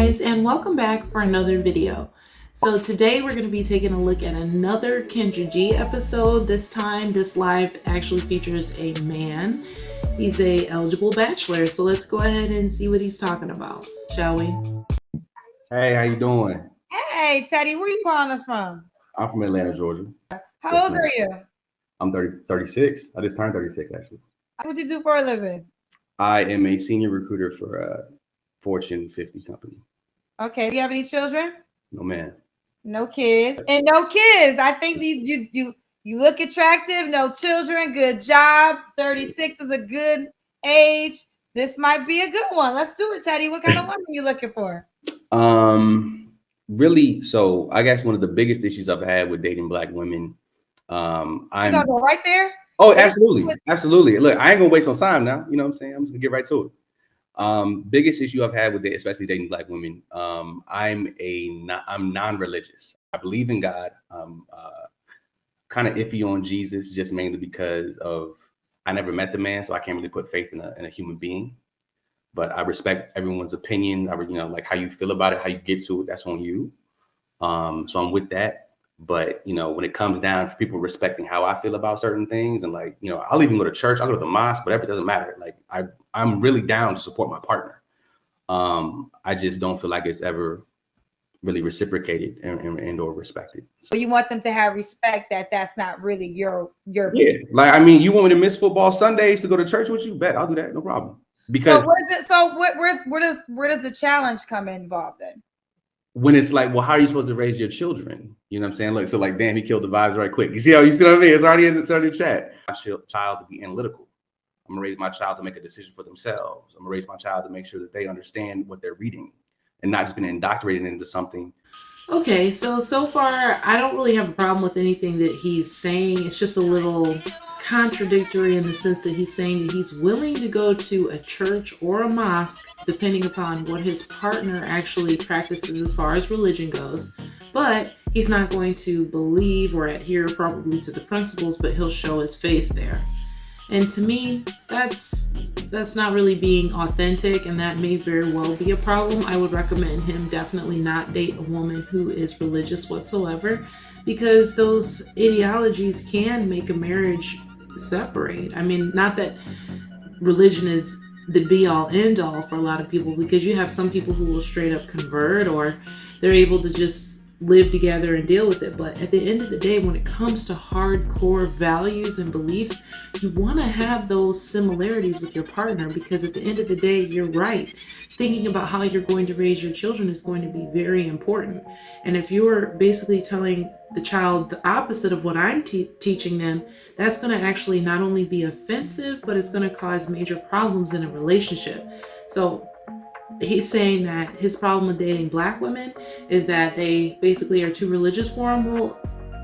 guys, and welcome back for another video. So today we're going to be taking a look at another Kendra G episode. This time, this live actually features a man. He's a eligible bachelor. So let's go ahead and see what he's talking about, shall we? Hey, how you doing? Hey, Teddy, where you calling us from? I'm from Atlanta, Georgia. How old are you? I'm 36. I just turned 36, actually. What you do for a living? I am a senior recruiter for a Fortune 50 company. Okay, do you have any children? No, man. No kids. And no kids. I think you look attractive, no children, good job. 36 is a good age. This might be a good one. Let's do it, Teddy. What kind of woman are you looking for? Really, so I guess one of the biggest issues I've had with dating Black women, I'm gonna go right there. Oh, absolutely. Look, I ain't gonna waste no time now. You know what I'm saying? I'm just gonna get right to it. Biggest issue I've had with it, especially dating Black women, I'm non-religious. I believe in God. I'm kind of iffy on Jesus, just mainly because of I never met the man, so I can't really put faith in a human being. But I respect everyone's opinion. Like how you feel about it, how you get to it, that's on you. So I'm with that. But, when it comes down to people respecting how I feel about certain things, and I'll even go to church, I'll go to the mosque, whatever, it doesn't matter. Like I'm really down to support my partner. I just don't feel like it's ever really reciprocated and or respected. So you want them to have respect that's not really your yeah. You want me to miss football Sundays to go to church with you? Bet I'll do that, no problem. Because where does the challenge come involved then? When it's like, well, how are you supposed to raise your children? You know what I'm saying? Look, so like, damn, he killed the vibes right quick. You see what I mean? It's already in the chat. My child to be analytical. I'm gonna raise my child to make a decision for themselves. I'm gonna raise my child to make sure that they understand what they're reading and not just being indoctrinated into something. Okay, so far, I don't really have a problem with anything that he's saying. It's just a little contradictory in the sense that he's saying that he's willing to go to a church or a mosque, depending upon what his partner actually practices as far as religion goes. But he's not going to believe or adhere probably to the principles, but he'll show his face there. And to me, that's not really being authentic, and that may very well be a problem. I would recommend him definitely not date a woman who is religious whatsoever, because those ideologies can make a marriage separate. I mean, not that religion is the be all end all for a lot of people, because you have some people who will straight up convert, or they're able to just live together and deal with it. But at the end of the day, when it comes to hardcore values and beliefs, you want to have those similarities with your partner, because at the end of the day, you're right. Thinking about how you're going to raise your children is going to be very important. And if you're basically telling the child the opposite of what I'm teaching them, that's going to actually not only be offensive, but it's going to cause major problems in a relationship. So he's saying that his problem with dating Black women is that they basically are too religious for him. Well,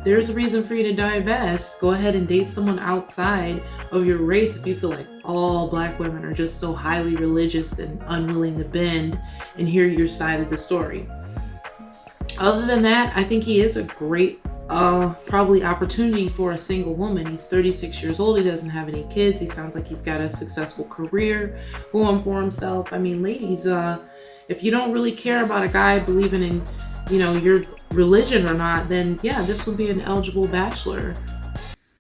there's a reason for you to divest. Go ahead and date someone outside of your race if you feel like all Black women are just so highly religious and unwilling to bend and hear your side of the story. Other than that, I think he is a great probably opportunity for a single woman. He's 36 years old. He doesn't have any kids. He sounds like he's got a successful career going for himself. I mean, ladies, if you don't really care about a guy believing in, your religion or not, then yeah, this will be an eligible bachelor.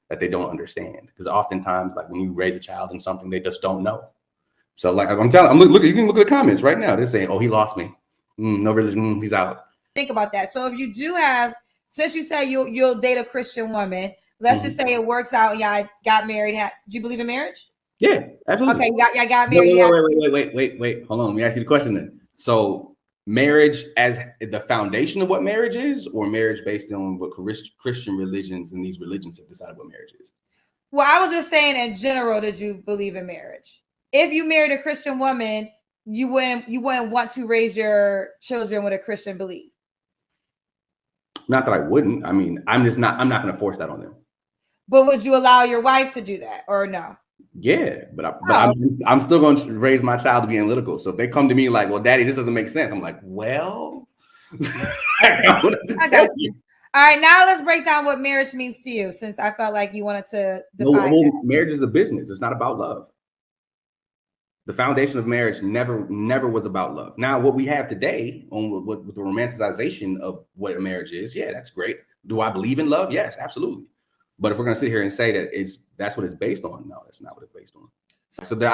That they don't understand, because oftentimes, like when you raise a child in something, they just don't know. So like I'm telling, you can look at the comments right now. They're saying, "Oh, he lost me. No religion. He's out." Think about that. So if you do have, since you say you'll date a Christian woman, let's just say it works out. Y'all got married. Do you believe in marriage? Yeah, absolutely. Okay, y'all got married. Wait. Hold on. Let me ask you the question then. So marriage as the foundation of what marriage is, or marriage based on what Christian religions and these religions have decided what marriage is? Well, I was just saying in general, did you believe in marriage? If you married a Christian woman, you wouldn't want to raise your children with a Christian belief. Not that I wouldn't. I mean, I'm not going to force that on them. But would you allow your wife to do that or no? Yeah, but I'm still going to raise my child to be analytical. So if they come to me like, well, Daddy, this doesn't make sense, I'm like, well, I got you. All right, now let's break down what marriage means to you, since I felt like you wanted to define marriage is a business. It's not about love. The foundation of marriage never was about love. Now, what we have today on with the romanticization of what a marriage is, yeah, that's great. Do I believe in love? Yes, absolutely. But if we're gonna sit here and say that that's what it's based on, no, that's not what it's based on. So there,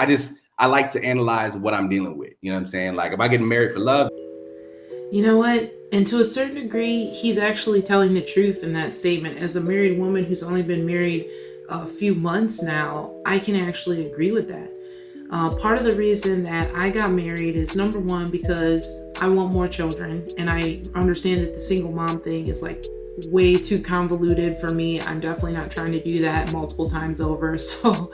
I like to analyze what I'm dealing with. You know what I'm saying? Like if I get married for love. You know what? And to a certain degree, he's actually telling the truth in that statement. As a married woman who's only been married a few months now, I can actually agree with that. Part of the reason that I got married is number one, because I want more children. And I understand that the single mom thing is like way too convoluted for me. I'm definitely not trying to do that multiple times over. So,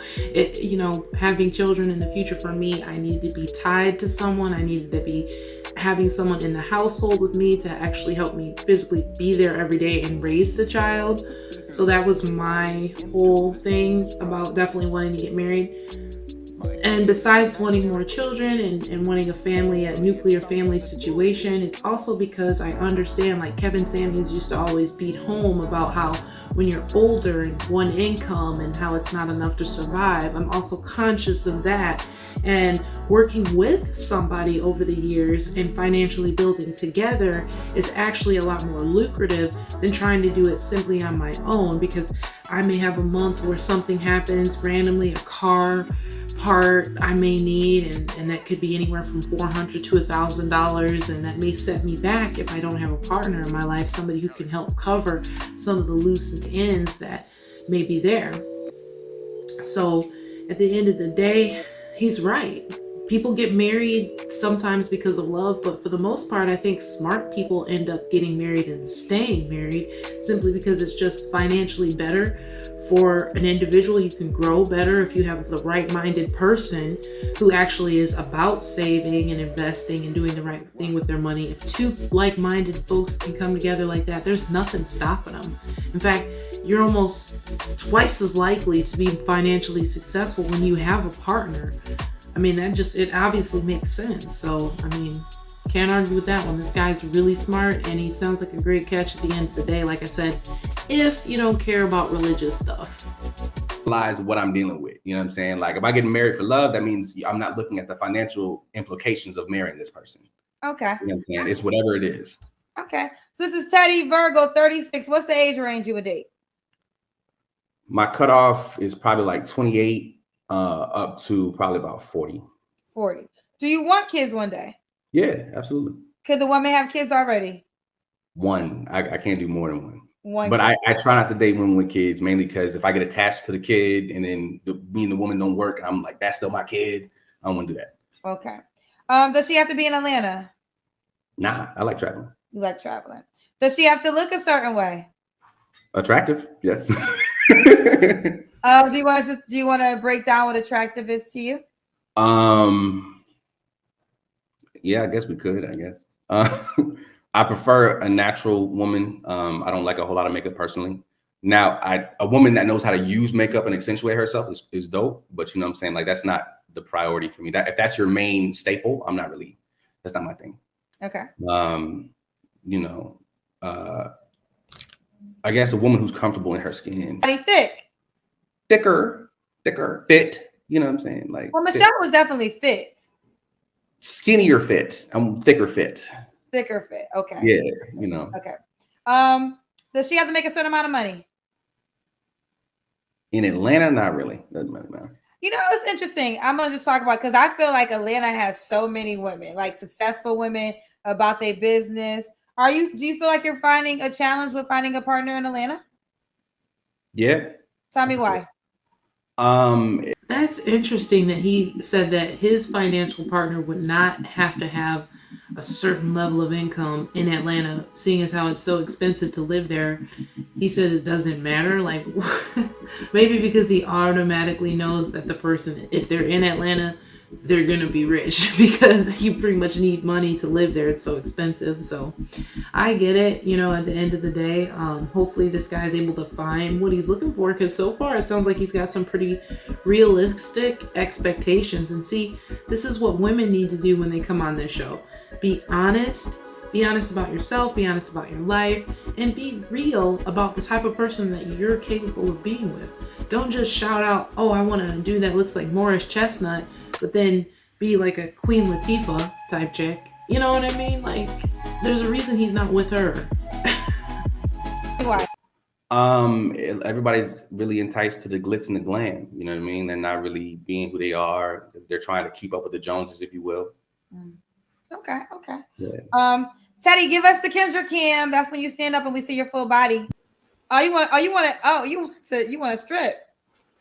having children in the future for me, I need to be tied to someone. I needed to be having someone in the household with me to actually help me physically be there every day and raise the child. So that was my whole thing about definitely wanting to get married. And besides wanting more children and wanting a family, a nuclear family situation, it's also because I understand, like Kevin Samuels used to always beat home about how when you're older and one income and how it's not enough to survive. I'm also conscious of that. And working with somebody over the years and financially building together is actually a lot more lucrative than trying to do it simply on my own, because I may have a month where something happens randomly, a car part I may need, and that could be anywhere from $400 to $1,000, and that may set me back if I don't have a partner in my life, somebody who can help cover some of the loose ends that may be there. So at the end of the day, he's right. People get married sometimes because of love, but for the most part, I think smart people end up getting married and staying married simply because it's just financially better for an individual. You can grow better if you have the right-minded person who actually is about saving and investing and doing the right thing with their money. If two like-minded folks can come together like that, there's nothing stopping them. In fact, you're almost twice as likely to be financially successful when you have a partner. I mean, it obviously makes sense. So, I mean, can't argue with that one. This guy's really smart and he sounds like a great catch at the end of the day. Like I said, if you don't care about religious stuff. Lies what I'm dealing with. You know what I'm saying? Like if I get married for love, that means I'm not looking at the financial implications of marrying this person. Okay. You know what I'm saying? It's whatever it is. Okay. So this is Teddy, Virgo, 36. What's the age range you would date? My cutoff is probably like 28 up to probably about 40. 40. Do you want kids one day? Yeah, absolutely. Could the woman have kids already? One. I can't do more than one. One. But I try not to date women with kids, mainly because if I get attached to the kid and then me and the woman don't work, and I'm like, that's still my kid, I don't want to do that. Okay. Does she have to be in Atlanta? Nah, I like traveling. You like traveling. Does she have to look a certain way? Attractive, yes. Do you want to break down what attractive is to you? Yeah, I guess we could. I guess I prefer a natural woman. I don't like a whole lot of makeup personally. Now, a woman that knows how to use makeup and accentuate herself is dope. But you know what I'm saying? Like that's not the priority for me. That if that's your main staple, that's not my thing. Okay. I guess a woman who's comfortable in her skin. Body thick. Thicker, fit. You know what I'm saying? Like, well, Michelle was definitely fit. Skinnier fit. I'm thicker fit. Thicker fit. Okay. Yeah, Okay. Does she have to make a certain amount of money? In Atlanta, not really. Doesn't matter. It's interesting. I'm gonna just talk about because I feel like Atlanta has so many women, like successful women about their business. Do you feel like you're finding a challenge with finding a partner in Atlanta? Yeah. Tell me why. That's interesting that he said that his financial partner would not have to have a certain level of income in Atlanta, seeing as how it's so expensive to live there. He said it doesn't matter. Like maybe because he automatically knows that the person, if they're in Atlanta, they're gonna be rich because you pretty much need money to live there. It's so expensive. So I get it. At the end of the day, hopefully this guy's able to find what he's looking for, because so far it sounds like he's got some pretty realistic expectations. And see, this is what women need to do when they come on this show. Be honest about yourself, be honest about your life, and be real about the type of person that you're capable of being with. Don't just shout out, oh, I want to do that looks like Morris Chestnut, but then be like a Queen Latifah type chick. You know what I mean? Like, there's a reason he's not with her. Why? Everybody's really enticed to the glitz and the glam. You know what I mean? They're not really being who they are. They're trying to keep up with the Joneses, if you will. Okay. Yeah. Teddy, give us the Kendra cam. That's when you stand up and we see your full body. You want to strip.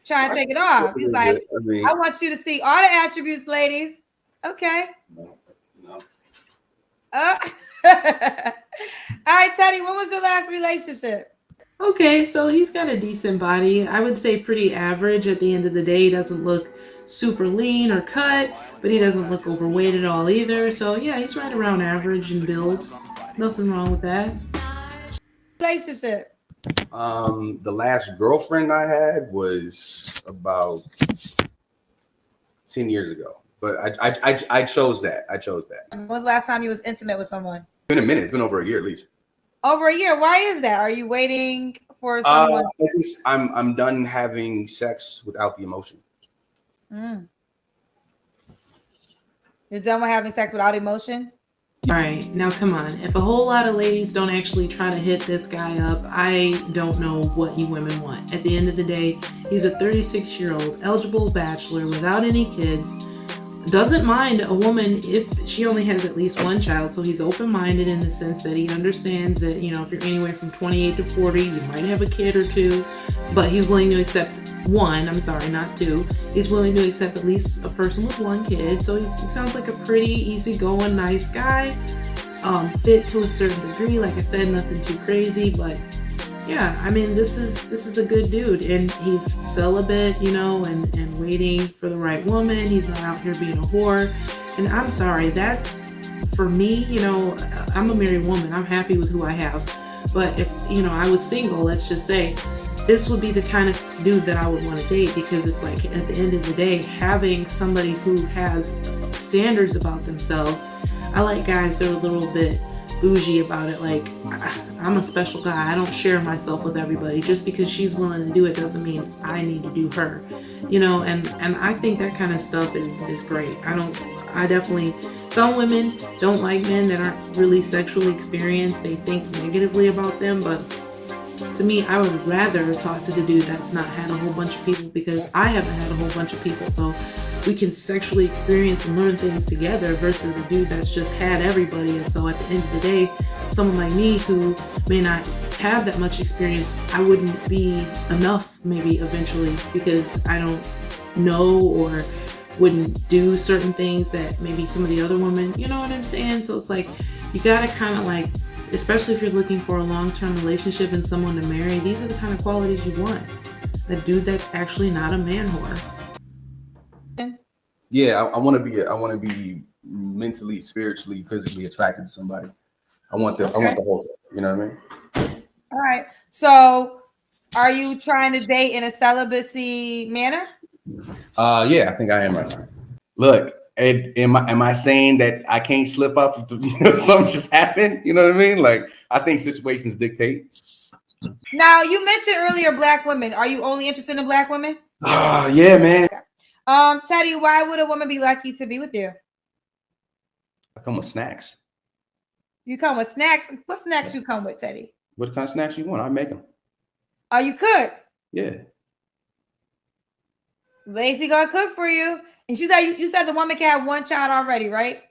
Try and take it off. He's like, I want you to see all the attributes, ladies. Okay. No. All right, Teddy, when was your last relationship? Okay, so he's got a decent body. I would say pretty average at the end of the day. He doesn't look super lean or cut, but he doesn't look overweight at all either. So yeah, he's right around average in build. Nothing wrong with that. Relationship. The last girlfriend I had was about 10 years ago, but I chose that. When was the last time you was intimate with someone? It's been a minute. It's been over a year at least. Over a year. Why is that? Are you waiting for someone? I'm done having sex without the emotion. You're done with having sex without emotion? All right, now come on. If a whole lot of ladies don't actually try to hit this guy up, I don't know what you women want. At the end of the day, he's a 36-year-old eligible bachelor without any kids. Doesn't mind a woman if she only has at least one child. So he's open-minded in the sense that he understands that, you know, if you're anywhere from 28 to 40, you might have a kid or two, but he's willing to accept one. I'm sorry, not two. He's willing to accept at least a person with one kid. So he sounds like a pretty easygoing, nice guy. Fit to a certain degree. Like I said, nothing too crazy, but yeah, I mean, this is a good dude, and he's celibate, you know, and waiting for the right woman. He's not out here being a whore. And I'm sorry, that's for me, you know, I'm a married woman. I'm happy with who I have. But if, you know, I was single, let's just say, this would be the kind of dude that I would want to date, because it's like at the end of the day, having somebody who has standards about themselves. I like guys that are a little bit bougie about it. Like, I'm a special guy. I don't share myself with everybody. Just because she's willing to do it doesn't mean I need to do her, you know. And I think that kind of stuff is great. I definitely, some women don't like men that aren't really sexually experienced. They think negatively about them, but to me, I would rather talk to the dude that's not had a whole bunch of people, because I haven't had a whole bunch of people. So we can sexually experience and learn things together, versus a dude that's just had everybody. And so at the end of the day, someone like me who may not have that much experience, I wouldn't be enough maybe eventually, because I don't know or wouldn't do certain things that maybe some of the other women, you know what I'm saying? So it's like, you gotta kind of like, especially if you're looking for a long-term relationship and someone to marry, these are the kind of qualities you want. A dude that's actually not a man whore. Yeah, I want to be mentally, spiritually, physically attracted to somebody. I want the whole thing, you know what I mean? All right. So are you trying to date in a celibacy manner? Yeah, I think I am right now. Look, am I saying that I can't slip up if something just happened? You know what I mean? Like, I think situations dictate. Now, you mentioned earlier black women. Are you only interested in black women? Yeah, man. Okay. Teddy, why would a woman be lucky to be with you? I come with snacks. You come with snacks? What snacks you come with, Teddy? What kind of snacks you want? I make them. Oh, you cook? Yeah. Lacey gonna cook for you. And you said the woman can have one child already, right?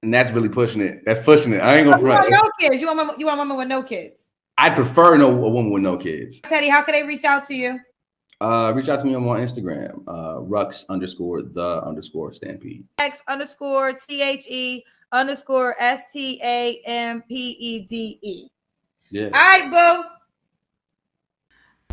And that's really pushing it. That's pushing it. I ain't gonna front. No kids. You want a woman with no kids? I prefer a woman with no kids. Teddy, how can they reach out to you? Reach out to me on my Instagram, Rux_the_Stampede. X_THE_STAMPEDE. Yeah. All right, boo.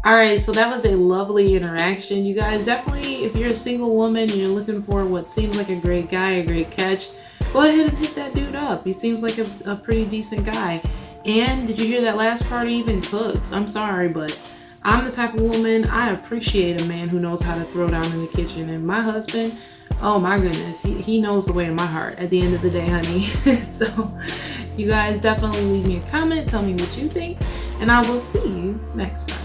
All right, so that was a lovely interaction. You guys, definitely, if you're a single woman and you're looking for what seems like a great guy, a great catch, go ahead and hit that dude up. He seems like a pretty decent guy. And did you hear that last part? He even cooks. I'm sorry, but I'm the type of woman, I appreciate a man who knows how to throw down in the kitchen. And my husband, oh my goodness, he knows the way to my heart at the end of the day, honey. So you guys definitely leave me a comment. Tell me what you think. And I will see you next time.